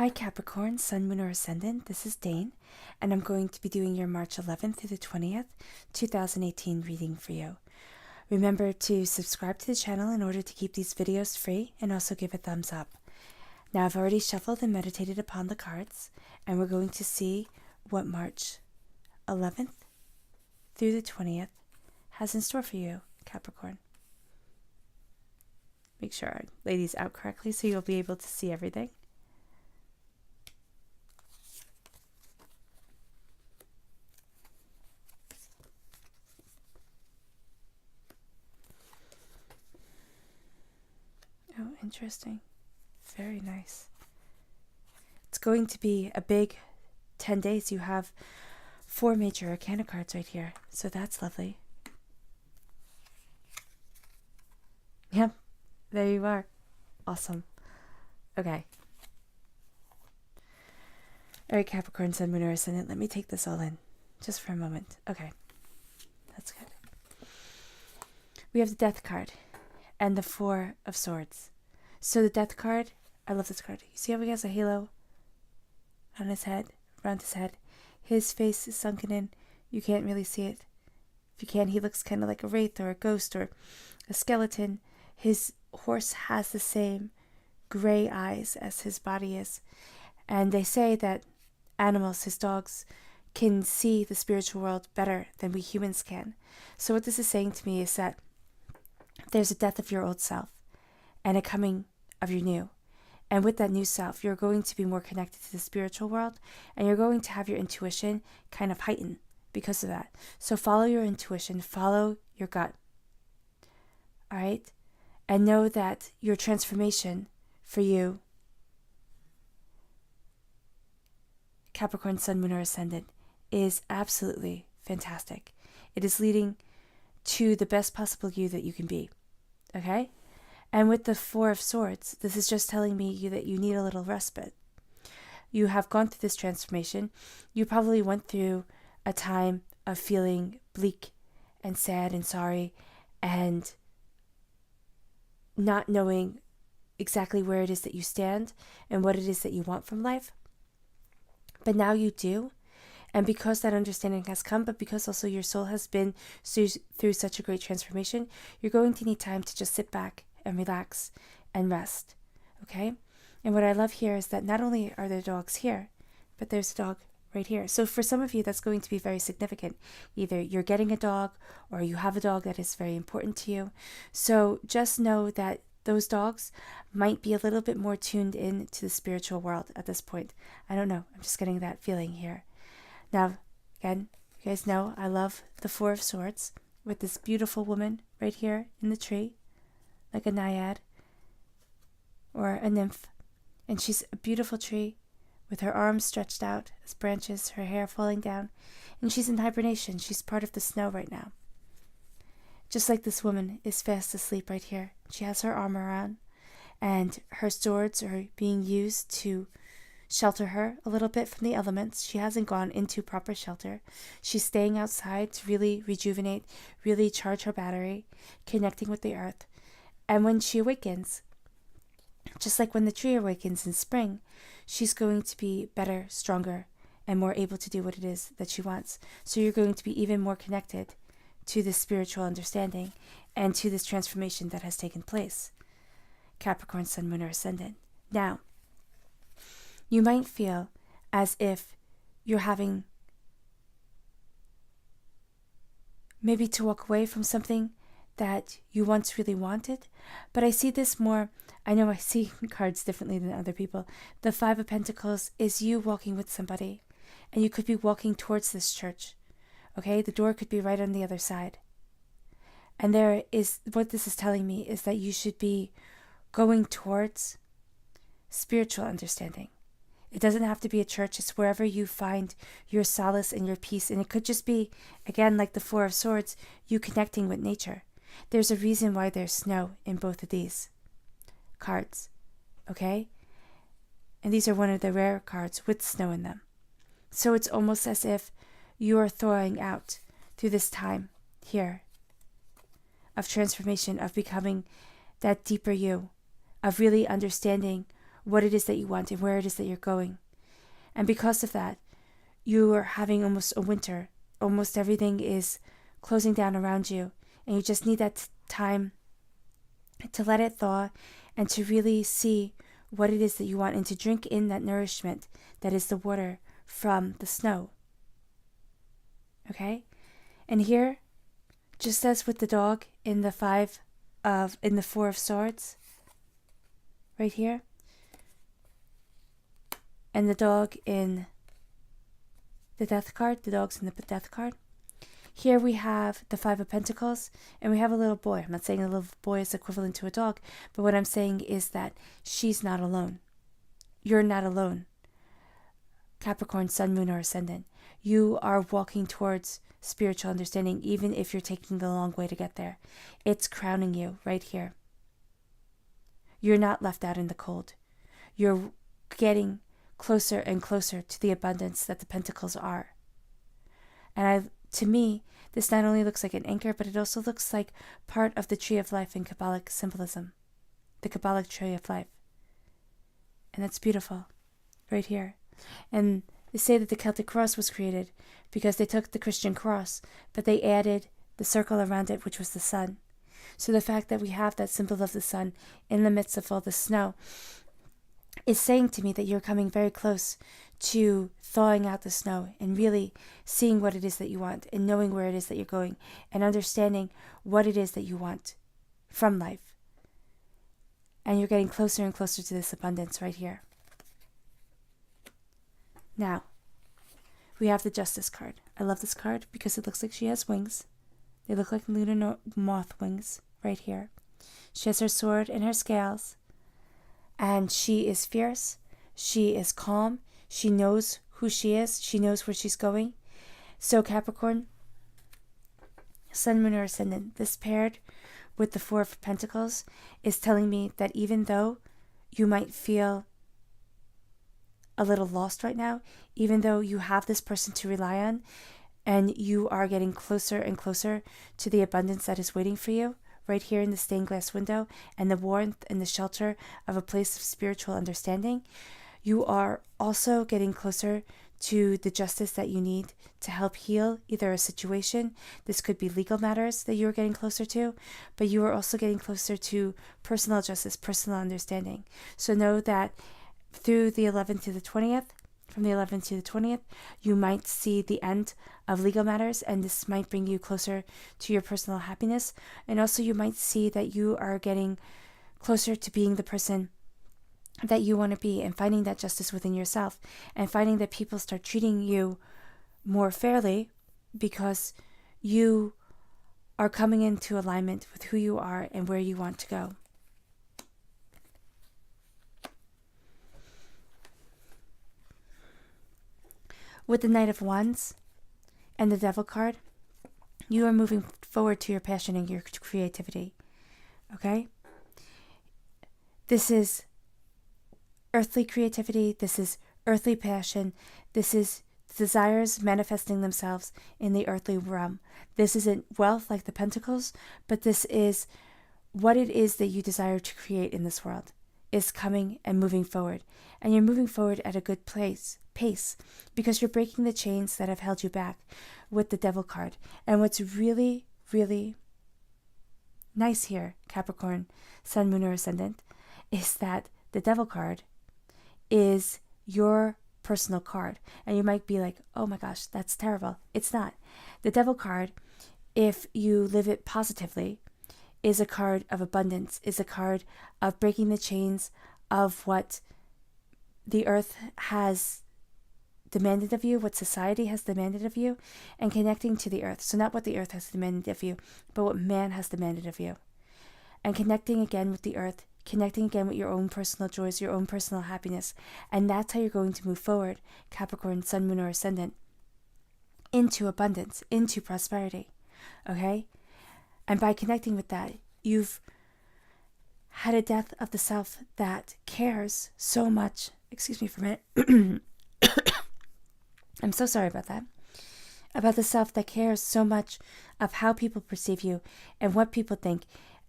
Hi Capricorn, Sun, Moon, or Ascendant. This is Dane, and I'm going to be doing your March 11th through the 20th, 2018 reading for you. Remember to subscribe to the channel in order to keep these videos free, and also give a thumbs up. Now I've already shuffled and meditated upon the cards, and we're going to see what March 11th through the 20th has in store for you, Capricorn. Make sure I lay these out correctly so you'll be able to see everything. Oh, interesting. Very nice. It's going to be a big 10 days. You have 4 major arcana cards right here, so that's lovely. Yep, there you are. Awesome. Okay. All right, Capricorn, Sun, Moon, or Ascendant, let me take this all in just for a moment. Okay, that's good. We have the Death card and the 4 of Swords. So the Death card, I love this card. You see how he has a halo on his head, around his head? His face is sunken in. You can't really see it. If you can, he looks kind of like a wraith or a ghost or a skeleton. His horse has the same gray eyes as his body is. And they say that animals, his dogs, can see the spiritual world better than we humans can. So what this is saying to me is that there's a death of your old self and a coming of your new. And with that new self, you're going to be more connected to the spiritual world, and you're going to have your intuition kind of heightened because of that. So follow your intuition, follow your gut. All right? And know that your transformation for you, Capricorn, Sun, Moon, or Ascendant, is absolutely fantastic. It is leading to the best possible you that you can be. Okay? And with the 4 of Swords, this is just telling me that you need a little respite. You have gone through this transformation. You probably went through a time of feeling bleak and sad and sorry and not knowing exactly where it is that you stand and what it is that you want from life. But now you do. And because that understanding has come, but because also your soul has been through such a great transformation, you're going to need time to just sit back and relax and rest. Okay? And what I love here is that not only are there dogs here, but there's a dog right here. So for some of you, that's going to be very significant. Either you're getting a dog or you have a dog that is very important to you. So just know that those dogs might be a little bit more tuned in to the spiritual world at this point. I don't know. I'm just getting that feeling here. Now, again, you guys know I love the 4 of Swords with this beautiful woman right here in the tree, like a naiad or a nymph. And she's a beautiful tree with her arms stretched out as branches, her hair falling down. And she's in hibernation. She's part of the snow right now. Just like this woman is fast asleep right here. She has her armor on, and her swords are being used to shelter her a little bit from the elements. She hasn't gone into proper shelter. She's staying outside to really rejuvenate, really charge her battery, connecting with the earth. And when she awakens, just like when the tree awakens in spring, she's going to be better, stronger, and more able to do what it is that she wants. So you're going to be even more connected to this spiritual understanding and to this transformation that has taken place. Capricorn, Sun, Moon, or Ascendant. Now, you might feel as if you're having maybe to walk away from something that you once really wanted, but I see this more, I know I see cards differently than other people. The 5 of Pentacles is you walking with somebody, and you could be walking towards this church. Okay, the door could be right on the other side. And there is, what this is telling me is that you should be going towards spiritual understanding. It doesn't have to be a church. It's wherever you find your solace and your peace. And it could just be, again, like the 4 of Swords, you connecting with nature. There's a reason why there's snow in both of these cards. Okay? And these are one of the rare cards with snow in them. So it's almost as if you are thawing out through this time here of transformation, of becoming that deeper you, of really understanding what it is that you want and where it is that you're going. And because of that, you are having almost a winter. Almost everything is closing down around you. And you just need that time to let it thaw and to really see what it is that you want and to drink in that nourishment that is the water from the snow. Okay? And here, just as with the dog in the Four of Swords, right here, and the dog in the Death card, the dog's in the Death card. Here we have the Five of Pentacles, and we have a little boy. I'm not saying a little boy is equivalent to a dog, but what I'm saying is that she's not alone. You're not alone. Capricorn, Sun, Moon, or Ascendant. You are walking towards spiritual understanding, even if you're taking the long way to get there. It's crowning you right here. You're not left out in the cold. You're getting closer and closer to the abundance that the Pentacles are. And to me, this not only looks like an anchor, but it also looks like part of the Tree of Life in Kabbalic symbolism. The Kabbalic Tree of Life. And that's beautiful. Right here. And they say that the Celtic cross was created because they took the Christian cross, but they added the circle around it, which was the sun. So the fact that we have that symbol of the sun in the midst of all the snow is saying to me that you're coming very close to thawing out the snow and really seeing what it is that you want and knowing where it is that you're going and understanding what it is that you want from life. And you're getting closer and closer to this abundance right here. Now, we have the Justice card. I love this card because it looks like she has wings. They look like lunar moth wings right here. She has her sword and her scales. And she is fierce. She is calm. She knows who she is. She knows where she's going. So Capricorn, Sun, Moon, or Ascendant, this paired with the Four of Pentacles is telling me that even though you might feel a little lost right now, even though you have this person to rely on and you are getting closer and closer to the abundance that is waiting for you right here in the stained glass window and the warmth and the shelter of a place of spiritual understanding, you are also getting closer to the justice that you need to help heal either a situation. This could be legal matters that you're getting closer to, but you are also getting closer to personal justice, personal understanding. So know that through the 11th to the 20th, from the 11th to the 20th, you might see the end of legal matters, and this might bring you closer to your personal happiness. And also you might see that you are getting closer to being the person that you want to be and finding that justice within yourself and finding that people start treating you more fairly because you are coming into alignment with who you are and where you want to go. With the Knight of Wands and the Devil card, you are moving forward to your passion and your creativity. Okay? This is earthly creativity. This is earthly passion. This is desires manifesting themselves in the earthly realm. This isn't wealth like the Pentacles, but this is what it is that you desire to create in this world is coming and moving forward. And you're moving forward at a good pace because you're breaking the chains that have held you back with the Devil card. And what's really, really nice here, Capricorn, Sun, Moon, or Ascendant, is that the Devil card is your personal card. And you might be like, oh my gosh, that's terrible. It's not. The Devil card, if you live it positively, is a card of abundance, is a card of breaking the chains of what the earth has demanded of you, what society has demanded of you, and connecting to the earth. So not what the earth has demanded of you, but what man has demanded of you. And connecting again with the earth, connecting again with your own personal joys, your own personal happiness. And that's how you're going to move forward, Capricorn, Sun, Moon, or Ascendant, into abundance, into prosperity. Okay? And by connecting with that, you've had a death of the self that cares so much. Excuse me for a minute. I'm so sorry about that. About the self that cares so much of how people perceive you and what people think,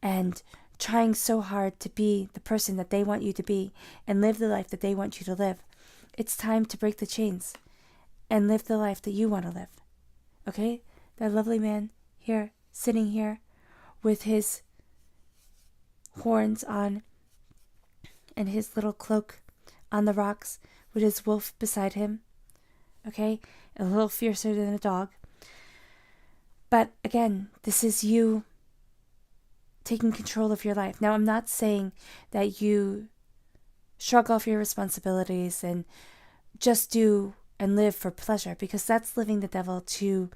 and trying so hard to be the person that they want you to be and live the life that they want you to live. It's time to break the chains and live the life that you want to live. Okay? That lovely man here, sitting here with his horns on and his little cloak on the rocks with his wolf beside him. Okay? A little fiercer than a dog. But again, this is you taking control of your life. Now, I'm not saying that you shrug off your responsibilities and just do and live for pleasure, because that's living the devil to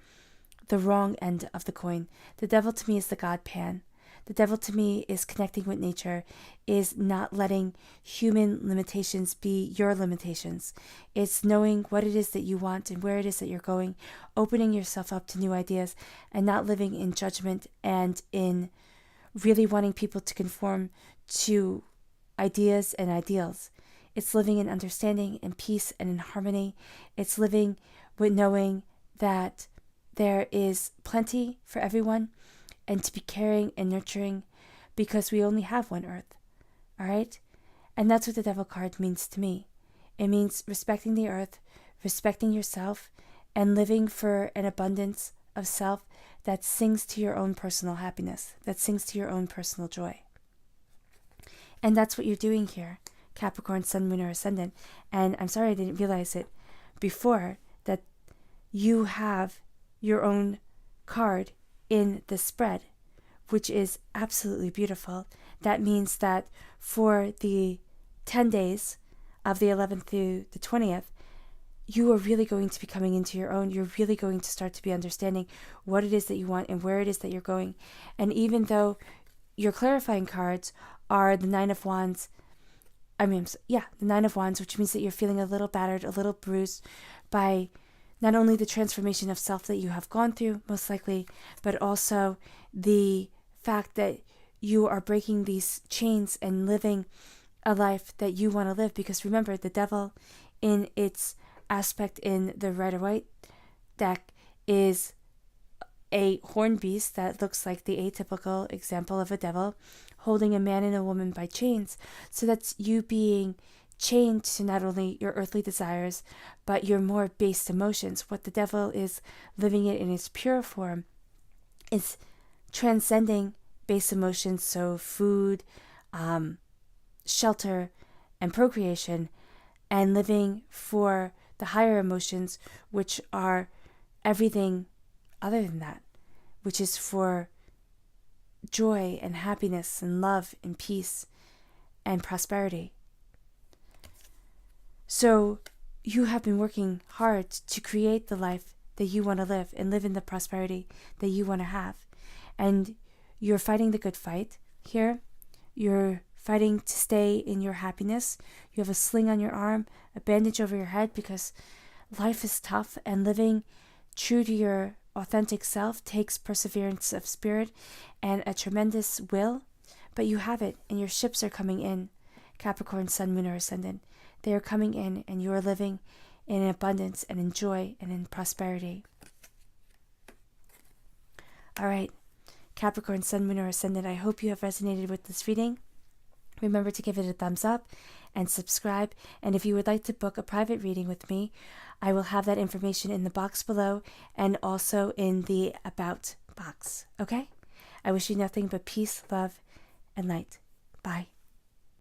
the wrong end of the coin. The devil to me is the God Pan. The devil to me is connecting with nature, is not letting human limitations be your limitations. It's knowing what it is that you want and where it is that you're going, opening yourself up to new ideas, and not living in judgment and in really wanting people to conform to ideas and ideals. It's living in understanding and peace and in harmony. It's living with knowing that there is plenty for everyone, and to be caring and nurturing, because we only have one earth. All right? And that's what the devil card means to me. It means respecting the earth, respecting yourself, and living for an abundance of self that sings to your own personal happiness, that sings to your own personal joy. And that's what you're doing here, Capricorn, Sun, Moon, or Ascendant. And I'm sorry I didn't realize it before, that you have your own card in the spread, which is absolutely beautiful. That means that for the 10 days of the 11th through the 20th, you are really going to be coming into your own. You're really going to start to be understanding what it is that you want and where it is that you're going. And even though your clarifying cards are the Nine of Wands, the Nine of Wands, which means that you're feeling a little battered, a little bruised by not only the transformation of self that you have gone through, most likely, but also the fact that you are breaking these chains and living a life that you want to live. Because remember, the devil in its aspect in the Rider-Waite deck is a horned beast that looks like the atypical example of a devil holding a man and a woman by chains. So that's you being chained to not only your earthly desires, but your more based emotions. What the devil is living it in its pure form is transcending base emotions, so food, shelter, and procreation, and living for the higher emotions, which are everything other than that, which is for joy and happiness and love and peace and prosperity. So you have been working hard to create the life that you want to live and live in the prosperity that you want to have. And you're fighting the good fight here. You're fighting to stay in your happiness. You have a sling on your arm, a bandage over your head, because life is tough, and living true to your authentic self takes perseverance of spirit and a tremendous will. But you have it, and your ships are coming in, Capricorn, Sun, Moon, or Ascendant. They are coming in, and you are living in abundance and in joy and in prosperity. All right, Capricorn, Sun, Moon, or Ascendant, I hope you have resonated with this reading. Remember to give it a thumbs up and subscribe. And if you would like to book a private reading with me, I will have that information in the box below and also in the About box. Okay? I wish you nothing but peace, love, and light. Bye.